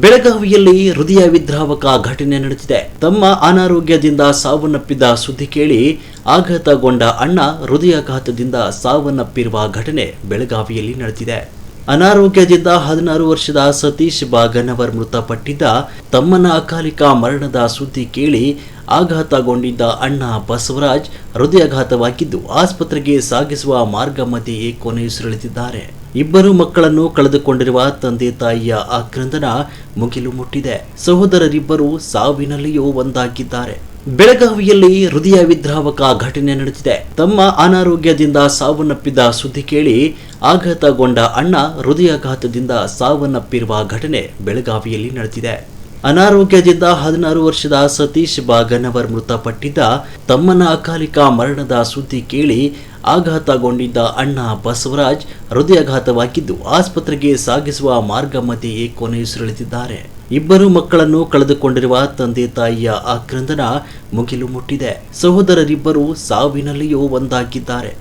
ಬೆಳಗಾವಿಯಲ್ಲಿ ಹೃದಯ ವಿದ್ರಾವಕ ಘಟನೆ ನಡೆದಿದೆ. ತಮ್ಮ ಅನಾರೋಗ್ಯದಿಂದ ಸಾವನ್ನಪ್ಪಿದ ಸುದ್ದಿ ಕೇಳಿ ಆಘಾತಗೊಂಡ ಅಣ್ಣ ಹೃದಯಾಘಾತದಿಂದ ಸಾವನ್ನಪ್ಪಿರುವ ಘಟನೆ ಬೆಳಗಾವಿಯಲ್ಲಿ ನಡೆದಿದೆ. ಅನಾರೋಗ್ಯದಿಂದ 16 ವರ್ಷದ ಸತೀಶ್ ಬಾಗನವರ್ ಮೃತಪಟ್ಟಿದ್ದ. ತಮ್ಮನ ಅಕಾಲಿಕ ಮರಣದ ಸುದ್ದಿ ಕೇಳಿ ಆಘಾತಗೊಂಡಿದ್ದ ಅಣ್ಣ ಬಸವರಾಜ್ ಹೃದಯಾಘಾತವಾಗಿದ್ದು ಆಸ್ಪತ್ರೆಗೆ ಸಾಗಿಸುವ ಮಾರ್ಗ ಮಧ್ಯೆಯೇ ಕೊನೆಯುಸಿರೆಳೆದಿದ್ದಾರೆ. ಇಬ್ಬರು ಮಕ್ಕಳನ್ನು ಕಳೆದುಕೊಂಡಿರುವ ತಂದೆ ತಾಯಿಯ ಆಕ್ರಂದನ ಮುಗಿಲು ಮುಟ್ಟಿದೆ. ಸಹೋದರರಿಬ್ಬರು ಸಾವಿನಲ್ಲಿಯೂ ಒಂದಾಗಿದ್ದಾರೆ. ಬೆಳಗಾವಿಯಲ್ಲಿ ಹೃದಯ ವಿದ್ರಾವಕ ಘಟನೆ ನಡೆದಿದೆ. ತಮ್ಮ ಅನಾರೋಗ್ಯದಿಂದ ಸಾವನ್ನಪ್ಪಿದ ಸುದ್ದಿ ಕೇಳಿ ಆಘಾತಗೊಂಡ ಅಣ್ಣ ಹೃದಯಾಘಾತದಿಂದ ಸಾವನ್ನಪ್ಪಿರುವ ಘಟನೆ ಬೆಳಗಾವಿಯಲ್ಲಿ ನಡೆದಿದೆ. ಅನಾರೋಗ್ಯದಿಂದ 16 ವರ್ಷದ ಸತೀಶ್ ಬಾಗನವರ್ ಮೃತಪಟ್ಟಿದ್ದ. ತಮ್ಮನ ಅಕಾಲಿಕ ಮರಣದ ಸುದ್ದಿ ಕೇಳಿ ಆಘಾತಗೊಂಡಿದ್ದ ಅಣ್ಣ ಬಸವರಾಜ್ ಹೃದಯಾಘಾತವಾಗಿದ್ದು ಆಸ್ಪತ್ರೆಗೆ ಸಾಗಿಸುವ ಮಾರ್ಗ ಮಧ್ಯೆಯೇ ಕೊನೆಯುಸಿರೆಳೆದಿದ್ದಾರೆ. ಇಬ್ಬರು ಮಕ್ಕಳನ್ನು ಕಳೆದುಕೊಂಡಿರುವ ತಂದೆ ತಾಯಿಯ ಆಕ್ರಂದನ ಮುಗಿಲು ಮುಟ್ಟಿದೆ. ಸಹೋದರರಿಬ್ಬರು ಸಾವಿನಲ್ಲಿಯೂ ಒಂದಾಗಿದ್ದಾರೆ.